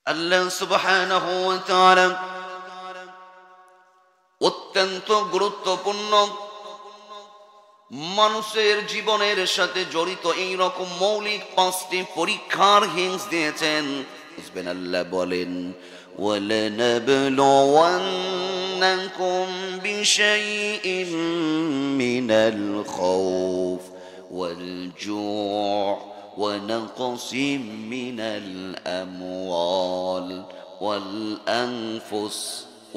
আল্লাহ সুবহানাহু ওয়া তাআলা অত্যন্ত গুরুত্বপূর্ণ মানুষের জীবনের সাথে জড়িত এই রকম মৌলিক পাঁচটি পরীক্ষার হিংস দিয়েছেন। বুঝবেন, আল্লাহ বলেন وَلَنَبْلُوَنَّكُمْ بِشَيْءٍ مِّنَ الْخَوْفِ وَالْجُوعِ وَنَقْصٍ مِّنَ الْأَمْوَالِ وَالْأَنفُسِ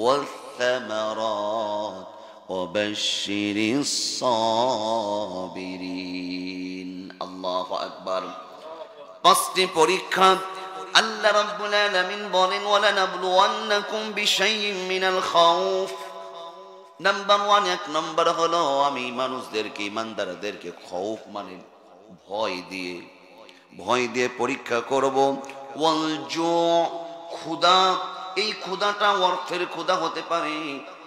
وَالثَّمَرَاتِ وَبَشِّرِ الصَّابِرِينَ। আল্লাহু আকবার। পাঁচটি পরীক্ষা আল্লাহ রাব্বুল আলামিন বলেন ওয়ালানাবলুওয়ান্নাকুম বিশাইইম মিনাল খাউফ। নাম্বার 1, এক নম্বর হলো আমি মানুষদেরকে, ইমানদারদেরকে খৌফ মানে ভয় দিয়ে পরীক্ষা করব। ওয়াল জু, ক্ষুধা, এই ক্ষুধাটা অর্থের ক্ষুধা হতে পারে,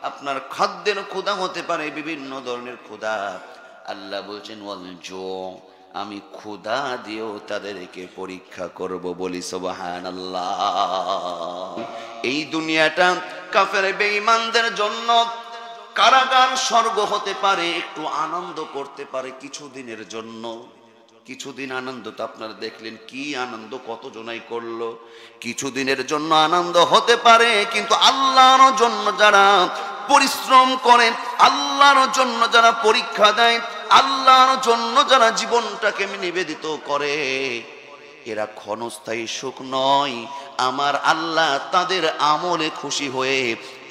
আপনার খাদ্যের ক্ষুধা হতে পারে, বিভিন্ন ধরনের ক্ষুধা। আল্লাহ বলছেন ওয়াল জু, আমি ক্ষুধা দিয়েও তাদেরকে পরীক্ষা করব। বলি সুবহানাল্লাহ। এই দুনিয়াটা কাফের বেঈমানদের জন্য কারাগার স্বর্গ হতে পারে, একটু আনন্দ করতে পারে কিছুদিনের জন্য। কিছুদিন আনন্দ তো আপনারা দেখলেন, কি আনন্দ কত জনাই করলো। কিছুদিনের জন্য আনন্দ হতে পারে, কিন্তু আল্লাহর জন্য যারা পরিশ্রম করেন, আল্লাহর জন্য যারা পরীক্ষা দেয়, আল্লাহর জন্য যারা জীবনটাকে নিবেদিত করে, এরা ক্ষণস্থায়ী সুখ নয়। আমার আল্লাহ তাদের আমলে খুশি হয়ে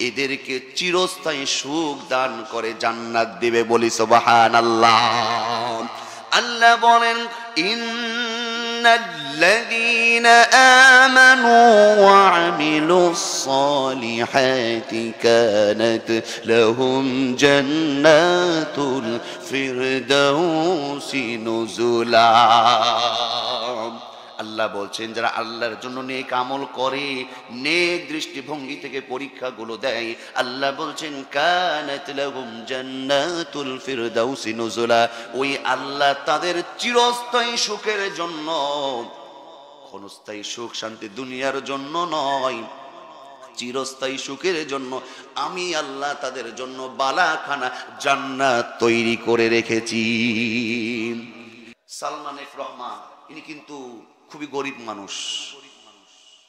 এদেরকে চিরস্থায়ী সুখ দান করে জান্নাত দিবে। বলি সুবহানাল্লাহ। আল্লাহ বলেন ইন্নাল্লাযীনা আমানু ওয়া আমিলুস সালিহাতি কানাত লাহুম জান্নাতুল ফিরদাউসি নুজুলা। আল্লাহ বলছেন যারা আল্লাহর জন্য নেক আমল করে, নেক দৃষ্টিভঙ্গি থেকে পরীক্ষাগুলো দেয়, আল্লাহ বলছেন কানাত লাহুম জান্নাতুল ফিরদাউসি নুজুলা, ওই আল্লাহ তাদের চিরস্থায়ী সুখের জন্য, ক্ষণস্থায়ী সুখ শান্তি দুনিয়ার জন্য নয়, চিরস্থায়ী সুখের জন্য আমি আল্লাহ তাদের জন্য বালাখানা জান্নাত তৈরি করে রেখেছি। সালমান এফ রহমান, ইনি কিন্তু খুবই গরিব মানুষ,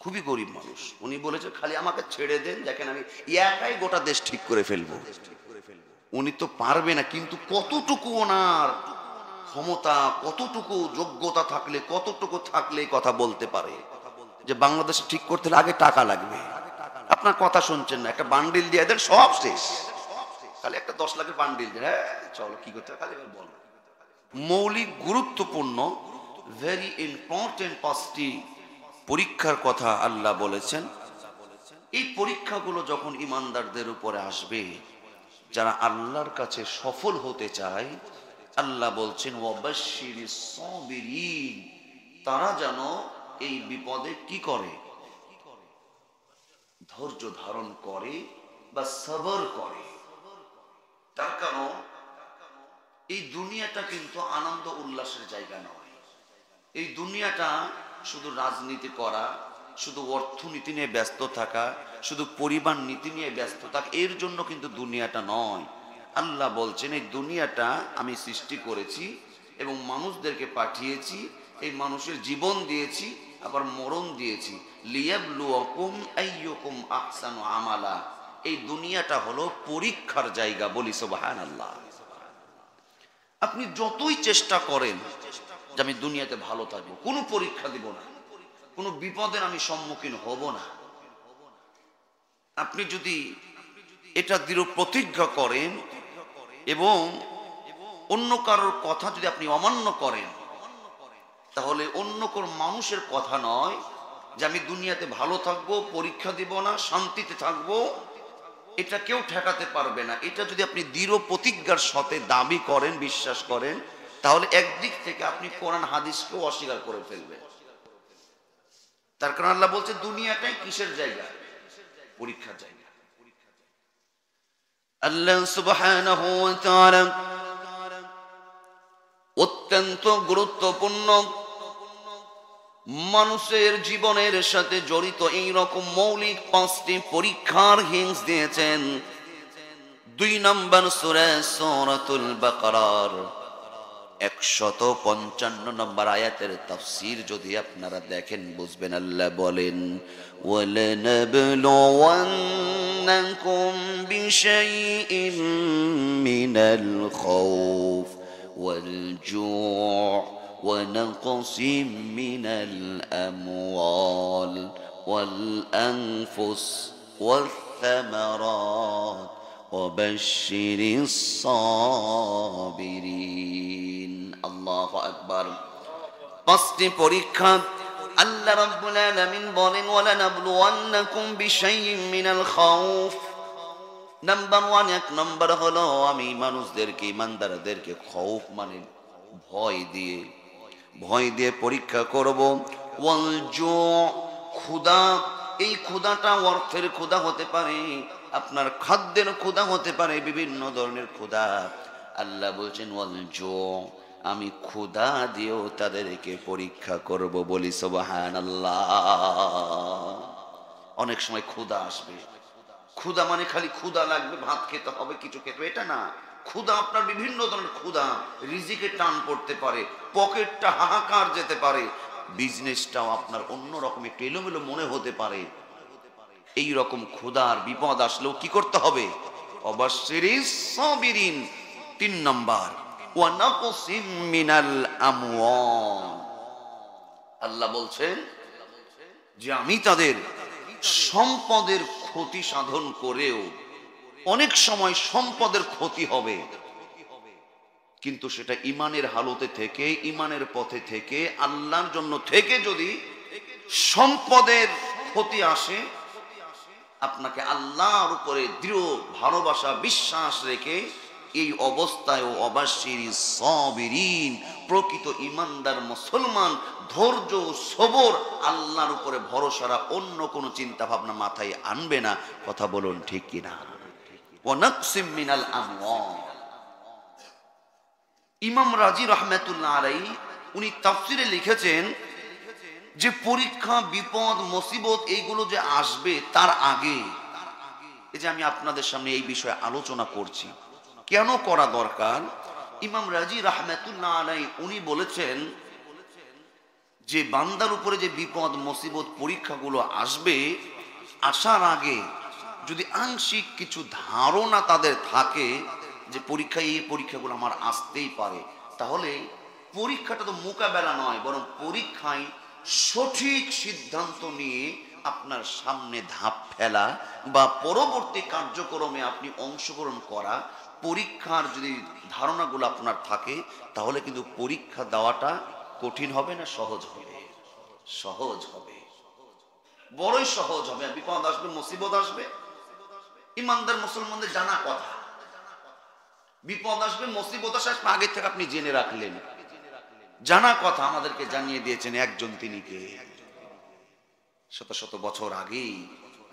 খুবই গরিব মানুষ। উনি বলেছে খালি আমাকে ছেড়ে দেন, দেখেন আমি একাই গোটা দেশ ঠিক করে ফেলবো। উনি তো পারবে না, কিন্তু কতটুকু ওনার ক্ষমতা, কতটুকু যোগ্যতা থাকলে, কতটুকু থাকলে কথা বলতে পারে যে বাংলাদেশে ঠিক করতে হলে আগে টাকা লাগবে। আপনার কথা শুনছেন না, একটা বান্ডিল দিয়ে দেন, সব শেষ। খালি একটা 10 লাখের বান্ডিল দেন, হ্যাঁ চলো কি করতে হবে খালি বল। মৌলিক গুরুত্বপূর্ণ ভেরি ইম্পর্টেন্ট পাঁচটি পরীক্ষার কথা আল্লাহ বলেছেন। এই পরীক্ষাগুলো যখন ইমানদারদের উপরে আসবে, যারা আল্লাহর কাছে সফল হতে চায়, আল্লাহ বলছেন ওয়াবাশশিরিস সাবিরিন, তারা যেন এই বিপদে কি করে, ধৈর্য ধারণ করে বা সবর করে। তার কারণ এই দুনিয়াটা কিন্তু আনন্দ উল্লাসের জায়গা নয়। এই দুনিয়াটা শুধু রাজনীতি করা, শুধু অর্থনীতি নিয়ে ব্যস্ত থাকা, শুধু পরিবার নীতি নিয়ে ব্যস্ত থাকা, এর জন্য কিন্তু দুনিয়াটা নয়। আল্লাহ বলছেন এই দুনিয়াটা আমি সৃষ্টি করেছি এবং মানুষদেরকে পাঠিয়েছি, এই মানুষের জীবন দিয়েছি, আবার মরণ দিয়েছি, লিয়াবলুয়াকুম আইয়ুকুম আহসানু আমালা। এই দুনিয়াটা হলো পরীক্ষার জায়গা। বলি সুবহানাল্লাহ। আপনি যতই চেষ্টা করেন যে আমি দুনিয়াতে ভালো থাকবো, কোনো পরীক্ষা দিব না, কোনো বিপদের আমি সম্মুখীন হব না, আপনি যদি এটা দৃঢ় প্রতিজ্ঞা করেন এবং অন্য কারোর কথা যদি আপনি অমান্য করেন, তাহলে অন্য কোন মানুষের কথা নয় যে আমি দুনিয়াতে ভালো থাকবো, পরীক্ষা দিব না, শান্তিতে থাকবো, এটা কেউ ঠেকাতে পারবে না। এটা যদি আপনি দৃঢ় প্রতিজ্ঞার সাথে দাবি করেন, বিশ্বাস করেন, তাহলে একদিক থেকে আপনি কোরআন হাদিসকেও অস্বীকার করে ফেলবেন। তার কারণ আল্লাহ বলছে দুনিয়াটাই কিসের জায়গা? পরীক্ষার জায়গা। আল্লাহ সুবহানাহু ওয়া তাআলা অত্যন্ত গুরুত্বপূর্ণ মানুষের জীবনের সাথে জড়িত এই রকম মৌলিক 5টি পরীক্ষার হিংস দিয়েছেন। 2 নম্বর সূরা সূরাতুল বাকারার 155 নম্বর আয়াতের তাফসীর যদি আপনারা দেখেন বুঝবেন, আল্লাহ বলেন ওয়ালানাবলুওয়ান্নাকুম বিশাইইন মিনাল খাউফ ওয়াল জু' ونقص من الأموال والأنفس والثمرات وبشر الصابرين الله أكبر 5টি পরীক্ষা আল্লাহ রাব্বুল আলামিন বলেন ওয়ালানাবলুওয়ান্নাকুম বিশাইইন মিনাল খাউফ। নাম্বার 1 এক নম্বর হলো আমি মানুষদেরকে ইমানদারদেরকে খাউফ মানে ভয় দিয়ে পরীক্ষা করব। ওয়াল জু' ক্ষুধা, এই ক্ষুধাটা অর্থের ক্ষুধা হতে পারে, আপনার খাদ্যের ক্ষুধা হতে পারে, বিভিন্ন ধরনের ক্ষুধা। আল্লাহ বলছেন ওয়াল জু', আমি ক্ষুধা দিয়েও তাদেরকে পরীক্ষা করব। বলি সুবহানাল্লাহ। অনেক সময় ক্ষুধা আসবে, ক্ষুধা মানে খালি ক্ষুধা লাগবে, ভাত খেতে হবে, কিছু খেতে হবে, এটা না। ক্ষুধা আপনার বিভিন্ন ধরনের ক্ষুধা, রিজিকে টান পড়তে পারে, পকেটটা হাহাকার যেতে পারে, বিজনেসটাও আপনার অন্যরকম একটু এলোমেলো মনে হতে পারে। এই রকম ক্ষুধার বিপদ আসলেও কি করতে হবে? অবাশশিরিস সাবিরিন। 3 নম্বর ওয়া নাকসিম মিনাল আমওয়াল। আল্লাহ বলছেন যে আমি তাদের সম্পদের ক্ষতি সাধন করেও, অনেক সময় সম্পদের ক্ষতি হবে, কিন্তু সেটা ইমানের হালতে থেকে, ইমানের পথে থেকে, আল্লাহর জন্য থেকে যদি সম্পদের ক্ষতি আসে, আপনাকে আল্লাহর উপরে দৃঢ় ভালোবাসা বিশ্বাস রেখে এই অবস্থায় অবাশশিরিস সাবিরিন, প্রকৃত ইমানদার মুসলমান ধৈর্য সবর, আল্লাহর উপরে ভরসা, অন্য কোনো চিন্তা ভাবনা মাথায় আনবে না। কথা বলুন ঠিক কিনা? ওয়ানাকসিম মিনাল আমওয়াল। ইমাম রাজি রাহমাতুল্লাহ আলাইহি উনি তাফসিরে লিখেছেন যে পরীক্ষা, বিপদ, মুসিবত এইগুলো যে আসবে তার আগে, এই যে আমি আপনাদের সামনে এই বিষয়ে আলোচনা করছি, কেন করা দরকার, ইমাম রাজি রাহমাতুল্লাহ আলাইহি উনি বলেছেন যে বান্দার উপরে যে বিপদ, মুসিবত, পরীক্ষাগুলো আসবে, আসার আগে যদি আংশিক কিছু ধারণা তাদের থাকে যে পরীক্ষায় এই পরীক্ষাগুলো আমার আসতেই পারে, তাহলে পরীক্ষাটা তো মোকাবেলা নয়, বরং পরীক্ষায় সঠিক সিদ্ধান্ত নিয়ে আপনার সামনে ধাপ ফেলা বা পরবর্তী কার্যক্রমে আপনি অংশগ্রহণ করা। পরীক্ষার যদি ধারণাগুলো আপনার থাকে তাহলে কিন্তু পরীক্ষা দেওয়াটা কঠিন হবে না, সহজ হবে? সহজ হবে, বড়ই সহজ হবে। বিপদ আসবে, মুসিবত আসবে, ইমানদার মুসলমানদের জানা কথা, বিপদ আসবে, মুসিবত আসবে, আগে থেকে আপনি জেনে রাখলেন, জানা কথা। আমাদেরকে জানিয়ে দিয়েছেন একজন, তিনি কে? শত শত বছর আগেই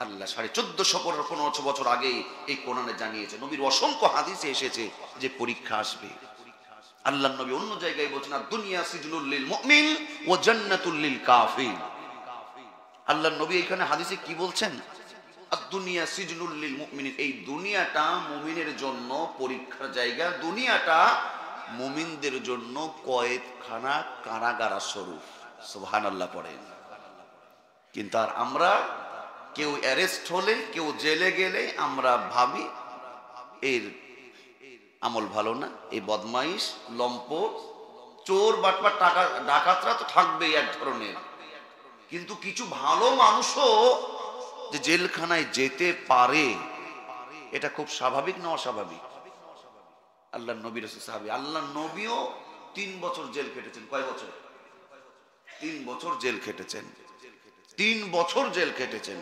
আল্লাহ 1450 বছর আগে এই কোরআনে জানিয়েছে। নবীর অসংখ্য হাদিসে এসেছে যে পরীক্ষা আসবে। আল্লাহ নবী অন্য জায়গায় বলছেন দুনিয়া সিজনুল লিল মুমিন ওয়া জান্নাতুল লিল কাফির। আল্লাহ নবী এখানে হাদিসে কি বলছেন? দুনিয়া সিজনুল লিল মুমিন, এই দুনিয়াটা মুমিনের জন্য পরীক্ষার জায়গা, দুনিয়াটা মুমিনদের জন্য কয়েদখানা, কারাগার স্বরূপ। সুবহানাল্লাহ পড়েন। কিন্তু আর আমরা, কেউ অ্যারেস্ট হলে, কেউ জেলে গেলে আমরা ভাবি এর আমল ভালো না, এই বদমাইশ, লম্পট, চোর, বাটপার, টাকা ডাকাতরা তো থাকবেই এক ধরনের, কিন্তু কিছু ভালো মানুষও যে জেলখানায় যেতে পারে, এটা খুব স্বাভাবিক না অস্বাভাবিক? আল্লাহ নবী রাসূল সাহাবী, আল্লাহ নবীও 3 বছর জেল খেটেছেন। কয় বছর? 3 বছর জেল খেটেছেন। 3 বছর জেল খেটেছেন।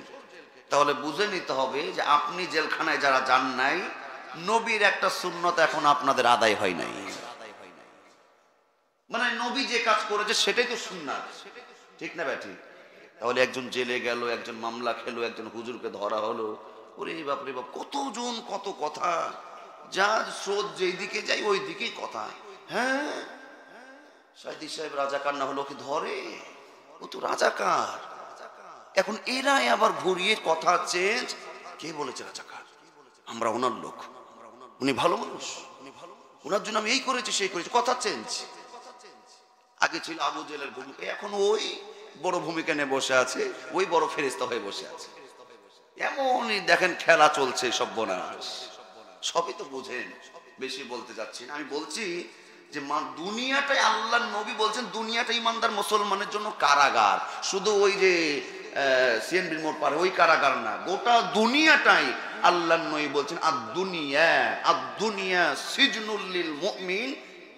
তাহলে বুঝে নিতে হবে যে আপনি জেলখানায় যারা যান নাই, নবীর একটা সুন্নত এখন আপনাদের আদায় হয় নাই। মানে নবী যে কাজ করেছে সেটাই তো সুন্নাত, ঠিক না ব্যাটি? তাহলে একজন জেলে গেল, একজন মামলা খেলো, একজন হুজুরকে ধরা হলো, ওরে বাপ রে বাপ, কতজন কত কথা, যা স্রোত যেই দিকে যাই ওই দিকেই কথা। হ্যাঁ, সাইদি সাহেব রাজাকার না হলো কি ধরে? ও তো রাজাকার। এখন এরাই আবার ঘুরিয়ে কথা চেঞ্জ। কে বলেছে রাজাকার? আমরা ওনার লোক, উনি ভালো মানুষ, ওনার জন্য আমি এই করেছি সেই করেছি, কথা চেঞ্জ। আগে ছিল আবু জেলের ভূমিকা, এখন ওই বড় ভূমিকা নিয়ে বসে আছে, ওই বড় ফেরেশতা হয়ে বসে আছে। এমনই দেখেন খেলা চলছে, সর্বনাশ। সবই তো বুঝেন, বেশি বলতে যাচ্ছি না। আমি বলছি যে দুনিয়াটাই, আল্লাহর নবী বলছেন দুনিয়াটা ইমানদার মুসলমানের জন্য কারাগার। শুধু ওই যে সিএনবির মোড় পারে ওই কারাগার না, গোটা দুনিয়াটাই আল্লাহর নবী বলছেন আদ-দুনিয়া সিজনুল লিল মুমিন।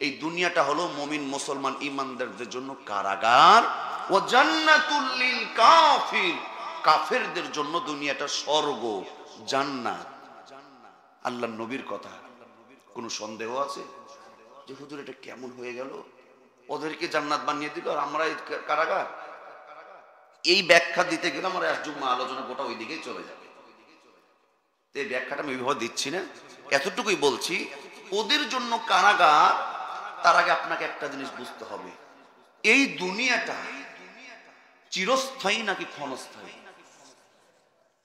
এই দুনিয়াটা হলো মুমিন মুসলমান ইমানদারদের জন্য কারাগার। ওয়া জান্নাতুল লিল কাফির, কাফেরদের জন্য দুনিয়াটা স্বর্গ, জান্নাত। আল্লাহর নবীর কথা। কোনো সন্দেহ আছে যে হুজুর এটা কেমন হয়ে গেল? ওদেরকে জান্নাত বানিয়ে দিল আর আমরা এই কারাগার? এই ব্যাখ্যা দিতে গেলে আমার এক জুম্মা আলোচনা গোটা ওই দিকেই চলে যাবে। এই ব্যাখ্যাটা আমি ওইভাবে দিচ্ছি না, এতটুকুই বলছি ওদের জন্য কারাগার। তার আগে আপনাকে একটা জিনিস বুঝতে হবে, এই দুনিয়াটা চিরস্থায়ী নাকি ক্ষণস্থায়ী?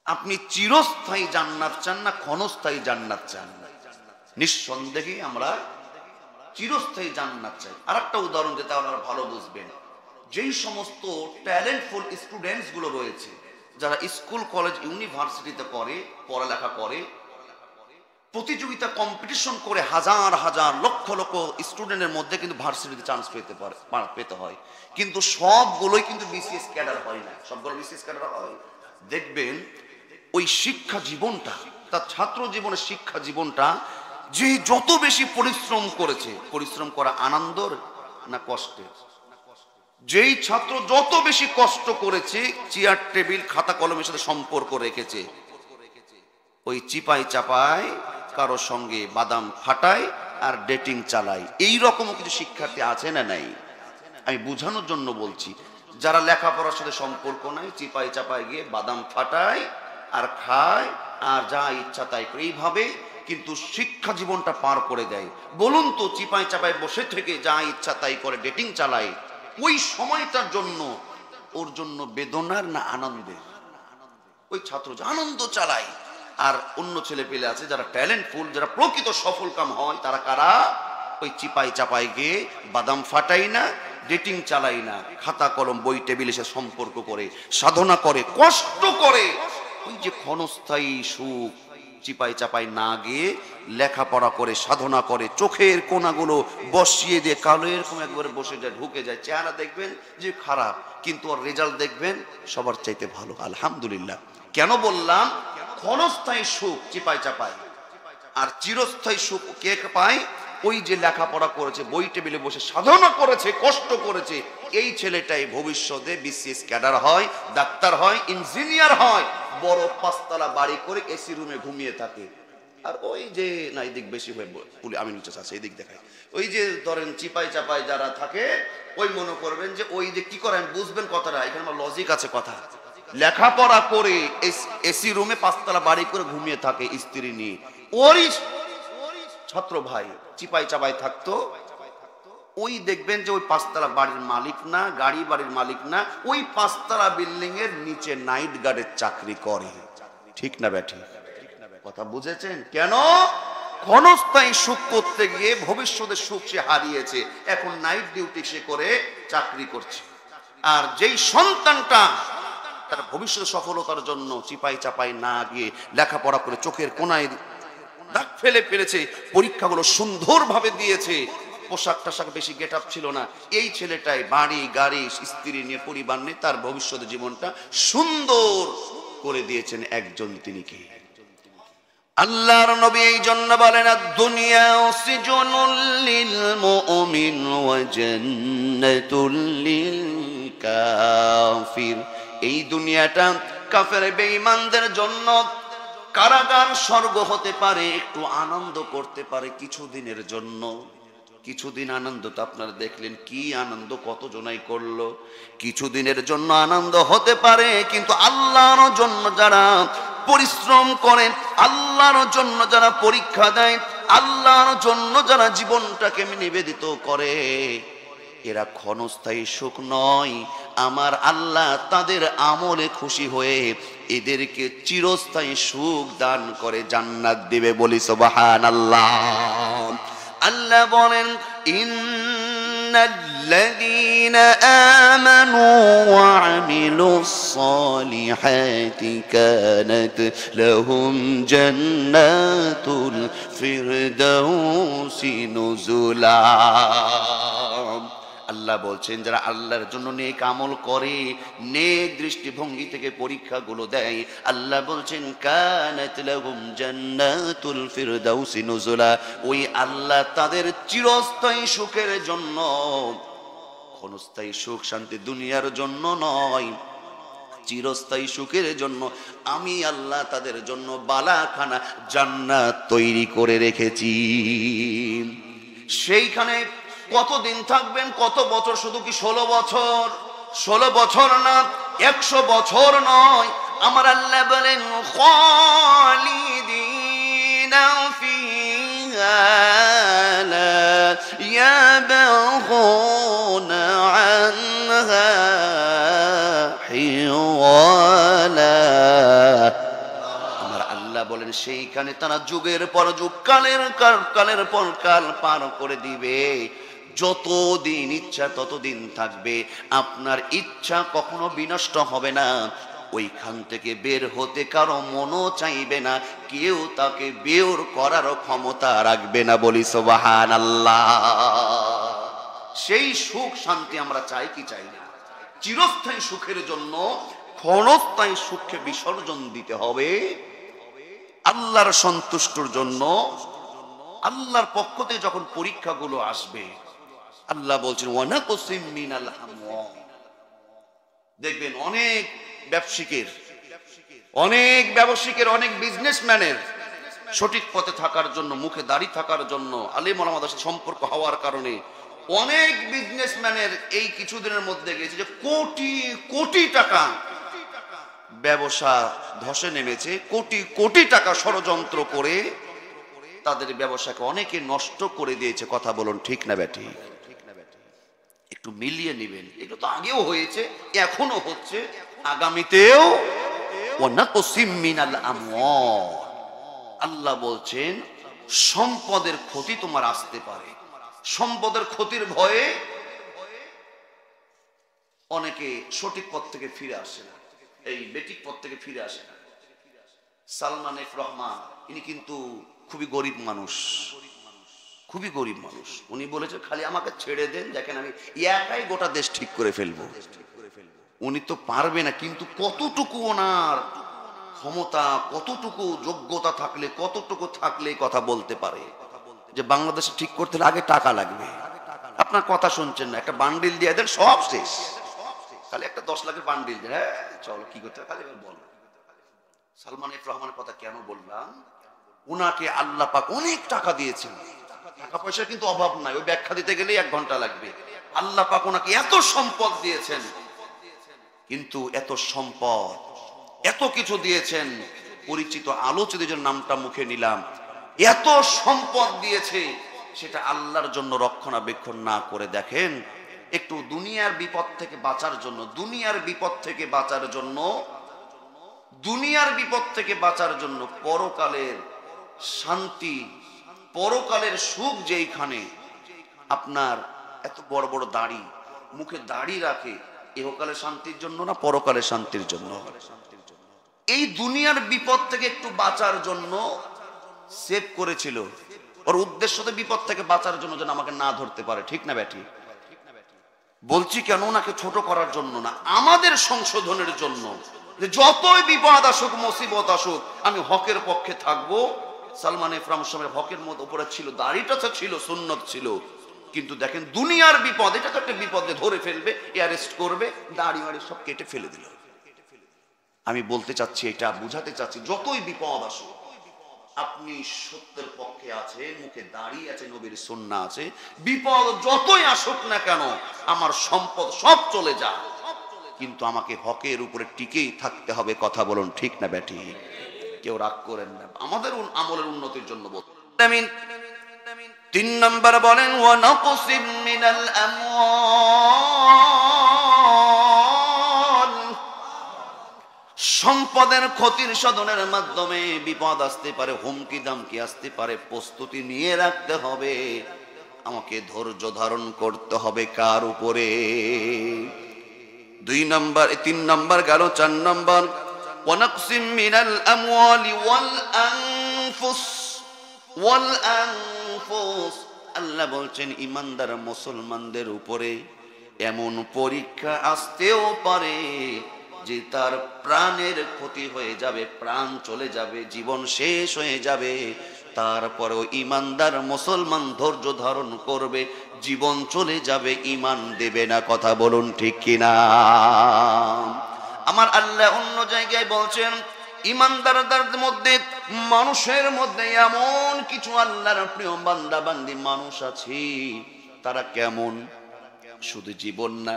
আপনি চিরস্থায়ী জান্নাত চান না ক্ষণস্থায়ী জান্নাত চান? নিঃসন্দেহে আমরা চিরস্থায়ী জান্নাত চাই। আর একটা উদাহরণ যেটা আপনারা ভালো বুঝবেন, যেই সমস্ত ট্যালেন্টফুল স্টুডেন্টস গুলো রয়েছে, যারা স্কুল কলেজ ইউনিভার্সিটিতে পড়ে, পড়ালেখা করে, প্রতিযোগিতা কম্পিটিশন করে হাজার হাজার লক্ষ লক্ষ স্টুডেন্টের মধ্যে কিন্তু ভার্সিটিতে চান্স পেতে হয়, কিন্তু সবগুলোই কিন্তু বিসিএস ক্যাডার হয় না। সবগুলো বিসিএস ক্যাডার হয়? দেখবেন ওই শিক্ষা জীবনটা, তার ছাত্র জীবনের শিক্ষা জীবনটা, যে যত বেশি পরিশ্রম করেছে, পরিশ্রম করা আনন্দর না কষ্টের? যেই ছাত্র যত বেশি কষ্ট করেছে, চেয়ার টেবিল খাতা কলমের সাথে সম্পর্ক রেখেছে, ওই চিপাই চাপায় কারো সঙ্গে বাদাম ফাটায় আর ডেটিং চালায়, এই রকমও কিছু শিক্ষার্থী আছে না নাই? আমি বোঝানোর জন্য বলছি, যারা লেখাপড়ার সাথে সম্পর্ক নাই, চিপাই চাপায় গিয়ে বাদাম ফাটায় আর খায় আর যা ইচ্ছা তাই করে, এইভাবে কিন্তু শিক্ষা জীবনটা পার করে দেয়। বলুন তো, চিপাই চাপায় বসে থেকে যা ইচ্ছা তাই করে ডেটিং চালায়, ওই সময়টার জন্য ওর জন্য বেদনার না আনন্দের? ওই ছাত্র যে আনন্দ চালায়। আর অন্য ছেলে পেলে আছে যারা ট্যালেন্টফুল, যারা প্রকৃত সফল কাম হয়, তারা কারা? ওই চিপাই চাপাই গিয়ে বাদাম ফাটাই না, ডেটিং চালাই না, খাতা কলম বই টেবিলে সে সম্পর্ক করে, সাধনা করে, কষ্ট করে। ওই যে ক্ষণস্থায়ী সুখ, চিপাই চাপাই না গিয়ে লেখাপড়া করে, সাধনা করে, চোখের কোনাগুলো বসিয়ে দিয়ে কালো এরকম একবারে বসে যায়, ঢুকে যায়, চেহারা দেখবেন যে খারাপ, কিন্তু ওর রেজাল্ট দেখবেন সবার চাইতে ভালো, আলহামদুলিল্লাহ। কেন বললাম? ক্ষণস্থায়ী সুখ চিপাই চাপাই, আর চিরস্থায়ী সুখ কে পায়? ওই যে লেখাপড়া করেছে, বই টেবিলে বসে সাধনা করেছে, কষ্ট করেছে, এই ছেলেটাই ভবিষ্যতে বিসিএস ক্যাডার হয়, ডাক্তার হয়, ইঞ্জিনিয়ার হয়, বড় 5 তলা বাড়ি করে এসি রুমে ঘুমিয়ে থাকে। আর ওই যে না, এই দিক বেশি হয়ে আমি নিচে আছে, এই দিক দেখায়, ওই যে ধরেন চিপাই চাপাই যারা থাকে, ওই মনে করবেন যে ওই যে কি করেন, বুঝবেন কথাটা, এখানে আমার লজিক আছে কথা। লেখাপড়া করে এসি রুমে 5 তলা বাড়ি করে ঘুমিয়ে থাকে স্ত্রী নিয়ে, ওরই ছাত্র ভাই চিপাই চাপাই থাকতো, ওই দেখবেন যে ওই 5 তলা বাড়ির মালিক না, গাড়ি বাড়ির মালিক না, ওই 5 তলা বিল্ডিং এর নিচে নাইট গার্ডের চাকরি করে। ঠিক না ব্যাঠি? কথা বুঝেছেন? কেন? ক্ষণস্থায়ী সুখ করতে গিয়ে ভবিষ্যতের সুখ সে হারিয়েছে, এখন নাইট ডিউটি সে করে চাকরি করছে। আর যেই সন্তানটা তার ভবিষ্যৎ সফলতার জন্য চিপাই চাপাই না গিয়ে লেখাপড়া করে চোখের কোনায় দাগ ফেলে ফেলেছে, পরীক্ষাগুলো সুন্দরভাবে দিয়েছে, পোশাক টাশাক বেশি গেট আপ ছিল না, এই ছেলেটাই বাড়ি গাড়ি স্ত্রী নিয়ে পরিবার নিয়ে তার ভবিষ্যৎ জীবনটা সুন্দর করে দিয়েছেন একজন, তিনি কে? আল্লাহর নবী এই জন্য বলেন, দুনিয়া সিজনুল লিল মুমিন ওয়া জান্নাতুল লিল কাফির। এই দুনিয়াটা কাফের বেঈমানদের জন্য কারাগার, স্বর্গ হতে পারে, একটু আনন্দ করতে পারে কিছুদিনের জন্য। কিছুদিন আনন্দ তো আপনারা দেখলেন, কি আনন্দ কতজনাই করলো, কিছুদিনের জন্য আনন্দ হতে পারে, কিন্তু আল্লাহর জন্য যারা পরিশ্রম করে, আল্লাহর জন্য যারা পরীক্ষা দেয়, আল্লাহর জন্য যারা জীবনটাকে নিবেদিত করে, এরা ক্ষণস্থায়ী সুখ নয়, আমার আল্লাহ তাদের আমলে খুশি হয়ে এদেরকে চিরস্থায়ী সুখ দান করে জান্নাত দিবে। বলি সুবহানাল্লাহ। আল্লাহ বলেন, ইন্নাল্লাযীনা আমানু ওয়া আমিলুস সালিহাতি কানাত লাহুম জান্নাতুল ফিরদাউসি নুজুলা। আল্লাহ বলছেন, যারা আল্লাহর জন্য নেক আমল করে, নেক দৃষ্টিভঙ্গি থেকে পরীক্ষাগুলো দেয়, আল্লাহ বলছেন কানাত লাহুম জান্নাতুল ফিরদাউসি নুজুলা, ওই আল্লাহ তাদের চিরস্থায়ী সুখের জন্য, ক্ষণস্থায়ী সুখ শান্তি দুনিয়ার জন্য নয়, চিরস্থায়ী সুখের জন্য আমি আল্লাহ তাদের জন্য বালাখানা জান্নাত তৈরি করে রেখেছি। সেইখানে কতদিন থাকবেন, কত বছর? শুধু কি 16 বছর? 16 বছর না, 100 বছর নয়। আমার আল্লাহ বলেন, খালিদিনা ফিহা লা ইয়াবগুনা আনহা হিওয়ালা। আমার আল্লাহ বলেন, সেইখানে তারা যুগের পর যুগ, কালের পর কাল পার করে দিবে। যতদিন ইচ্ছা ততদিন থাকবে, আপনার ইচ্ছা কখনো বিনষ্ট হবে না। ওইখান থেকে বের হতে কারো মনও চাইবে না, কেউ তাকে বের করার ক্ষমতা রাখবে না। বলি সুবহানাল্লাহ। সেই সুখ শান্তি আমরা চাই কি চাই না? চিরস্থায়ী সুখের জন্য ক্ষণস্থায়ী সুখকে বিসর্জন দিতে হবে আল্লাহর সন্তুষ্টর জন্য। আল্লাহর পক্ষ থেকে যখন পরীক্ষাগুলো আসবে, আল্লাহ বলছেন ওয়ানাকুসিম মিনাল আমওয়াল। দেখবেন অনেক ব্যবসায়িকের, অনেক বিজনেসম্যানের সঠিক পথে থাকার জন্য, মুখে দাড়ি থাকার জন্য, আলেম ওলামাদের সাথে সম্পর্ক হওয়ার কারণে অনেক বিজনেসম্যানের এই কিছুদিনের মধ্যে গেছে যে কোটি কোটি টাকা ব্যবসা ধসে নেমেছে। কোটি কোটি টাকা ষড়যন্ত্র করে তাদের ব্যবসাকে অনেকে নষ্ট করে দিয়েছে। কথা বলুন ঠিক না ব্যাটি? একটু মিলিয়ে নেবেন। এগুলো তো আগেও হয়েছে, এখনো হচ্ছে, আগামীতেও। ওয়ানাকুসিম মিনাল আমওয়াল। আল্লাহ বলছেন সম্পদের ক্ষতি তোমার আসতে পারে। সম্পদের ক্ষতির ভয়ে অনেকে সঠিক পথ থেকে ফিরে আসে না, এই বেঠিক পথ থেকে ফিরে আসে না। সালমান এফ রহমান, ইনি কিন্তু খুবই গরিব মানুষ, খুবই গরিব মানুষ। উনি বলেছে খালি আমাকে ছেড়ে দেন, দেখেন আমি একাই গোটা দেশ ঠিক করে ফেলবো। উনি তো পারবে না, কিন্তু কতটুকু ওনার ক্ষমতা, কতটুকু যোগ্যতা থাকলে, কতটুকু থাকলে কথা বলতে পারে যে বাংলাদেশে ঠিক করতে হলে আগে টাকা লাগবে। আপনার কথা শুনছেন না, একটা বান্ডিল দিয়ে দেন, সব শেষ। খালি একটা 10 লাখের বান্ডিল দেন, হ্যাঁ চলো কি করতে খালি বলো। সালমান এফ রহমানের কথা কেন বললাম? উনাকে আল্লাহ পাক অনেক টাকা দিয়েছেন, টাকা পয়সা কিন্তু অভাব নাই, ওই ব্যাখ্যা দিতে গেলেই 1 ঘন্টা লাগবে। আল্লাহ পাক ওনাকে এত সম্পদ দিয়েছেন, কিন্তু এত সম্পদ, এত কিছু দিয়েছেন, পরিচিত আলোচিতদের নামটা মুখে নিলাম, এত সম্পদ দিয়েছে, সেটা আল্লাহর জন্য রক্ষণাবেক্ষণ না করে, দেখেন একটু দুনিয়ার বিপদ থেকে বাঁচার জন্য, দুনিয়ার বিপদ থেকে বাঁচার জন্য, দুনিয়ার বিপদ থেকে বাঁচার জন্য, পরকালের শান্তি, পরকালের সুখ যেইখানে, আপনার এত বড় বড় দাড়ি, মুখে দাড়ি রাখে, ইহকালের শান্তির জন্য না পরকালের শান্তির জন্য? এই দুনিয়ার বিপদ থেকে একটু বাঁচার জন্য সেভ করেছিল। ওর উদ্দেশ্য তো বিপদ থেকে বাঁচার জন্য, যেন আমাকে না ধরতে পারে। ঠিক না ব্যাটি? বলছি কেন? ওনাকে ছোট করার জন্য না, আমাদের সংশোধনের জন্য, যে যতই বিপদ আসুক, মুসিবত আসুক, আমি হকের পক্ষে থাকবো। সালমান এফ রহমানের হকের মধ্যে উপরে ছিল, দাড়িটা তো ছিল, সুন্নত ছিল, কিন্তু দেখেন দুনিয়ার বিপদ, এটা তো একটা বিপদে ধরে ফেলবে, অ্যারেস্ট করবে, দাড়ি মাড়ি সব কেটে ফেলে দিল। আমি বলতে চাচ্ছি, এটা বুঝাতে চাচ্ছি, যতই বিপদ আসুক, আপনি সত্যের পক্ষে আছে, মুখে দাঁড়িয়ে আছে, নবীর সুন্নাহ আছে, বিপদ যতই আসুক না কেন, আমার সম্পদ সব চলে যা, কিন্তু আমাকে হকের উপরে টিকেই থাকতে হবে। কথা বলুন ঠিক না ব্যাটি? কেউ রাগ করেন না, আমাদের আমলের উন্নতির জন্য বলতে। তিন নম্বর বলেন ওয়া নাকসিম মিনাল আমওয়াল, সম্পদের ক্ষতির সাধনের মাধ্যমে বিপদ আসতে পারে, হুমকি দামকি আসতে পারে, প্রস্তুতি নিয়ে রাখতে হবে। আমাকে ধৈর্য ধারণ করতে হবে কার উপরে? দুই নম্বর, তিন নম্বর গেল। চার নম্বর ওয়া নাকসিম মিনাল আমওয়ালি ওয়াল আনফুস, ওয়াল আনফুস, আল্লাহ বলছেন ইমানদার মুসলমানদের উপরে এমন পরীক্ষা আসতেও পারে যে তার প্রাণের ক্ষতি হয়ে যাবে, প্রাণ চলে যাবে, জীবন শেষ হয়ে যাবে, তারপরেও ইমানদার মুসলমান ধৈর্য ধারণ করবে। জীবন চলে যাবে, ইমান দেবে না। কথা বলুন ঠিক কিনা? আমার আল্লাহ অন্য জায়গায় বলছেন ইমানদারদের মধ্যে, মানুষের মধ্যে এমন কিছু আল্লাহর প্রিয় বান্দা বান্দি মানুষ আছে, তারা কেমন? শুধু জীবন না,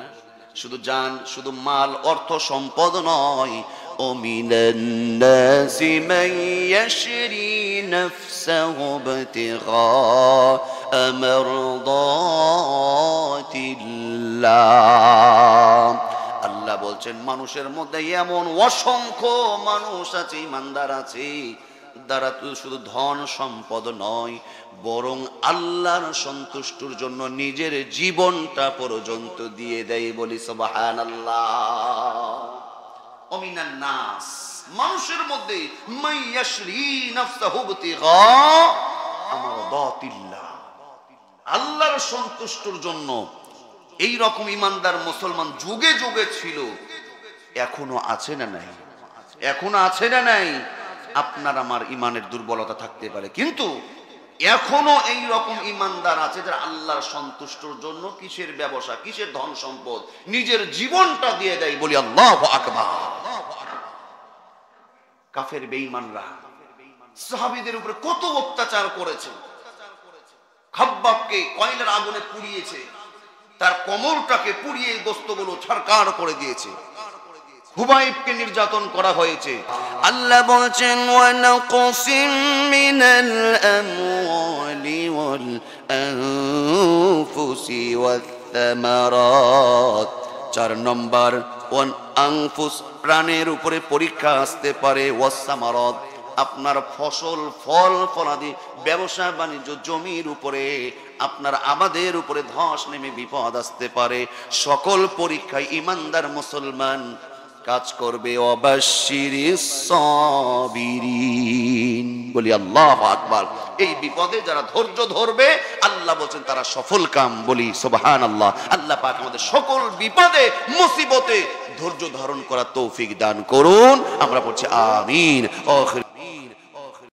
শুধু জান, শুধু মাল অর্থ সম্পদ নয়। ও মিনান নাসি মান ইয়াশরি নাফসাহু ইবতিগা মারদাতিল্লাহ, আল্লাহ বলছেন মানুষের মধ্যে এমন অসংখ্য মানুষ আছে, ইমানদার আছে, দ্বারা শুধু ধন সম্পদ নয়, বরং আল্লাহর সন্তুষ্টির জন্য নিজের জীবনটা পর্যন্ত দিয়ে দেয়। বলি সুবহানাল্লাহ। ওমিনান নাস, মানুষের মধ্যে মান ইয়াশরি নাফসাহু ইবতিগা মারদাতিল্লাহ, আল্লাহর সন্তুষ্টির জন্য। এই রকম ইমানদার মুসলমান যুগে যুগে ছিল, এখনো আছে না নাই? এখনো আছে না নাই? আপনার আমার ইমানের দুর্বলতা থাকতে পারে, কিন্তু এখনো এই রকম ইমানদার আছে যারা আল্লাহর সন্তুষ্টির জন্য কিসের ব্যবসা, কিসের ধন সম্পদ, নিজের জীবনটা দিয়ে দেয়। বলি আল্লাহু আকবার। কাফের বেঈমানরা সাহাবীদের উপরে কত অত্যাচার করেছে। খাব্বাবকে কয়লার আগুনে পুড়িয়েছে, তার কোমরটাকে পুড়িয়ে গোশতগুলো ছারকার করে দিয়েছে। হুবাইবকে নির্যাতন করা হয়েছে। আল্লাহ বলেন ওয়া নাকসিম মিনাল আমওয়ালি ওয়াল আনফুসি ওয়াত থামারাত। 4 নম্বর ওয়ান আনফুস, প্রাণের উপরে পরীক্ষা আসতে পারে। ওয়াস থামারাত, আপনার ফসল ফল ফলাদি ব্যবসা বাণিজ্য জমির উপরে, আপনার আবাদের উপরে ধস নেমে বিপদ আসতে পারে। সকল পরীক্ষায় ইমানদার মুসলমান কাজ করবে। অবাশশিরিস সাবিরিন। বলি আল্লাহু আকবার। এই বিপদে যারা ধৈর্য ধরবে, আল্লাহ বলেন তারা সফল কাম। বলি সুবহানাল্লাহ। আল্লাহ পাক আমাদের সকল বিপদে মুসিবতে ধৈর্য ধারণ করার তৌফিক দান করুন। আমরা বলছি আমিন।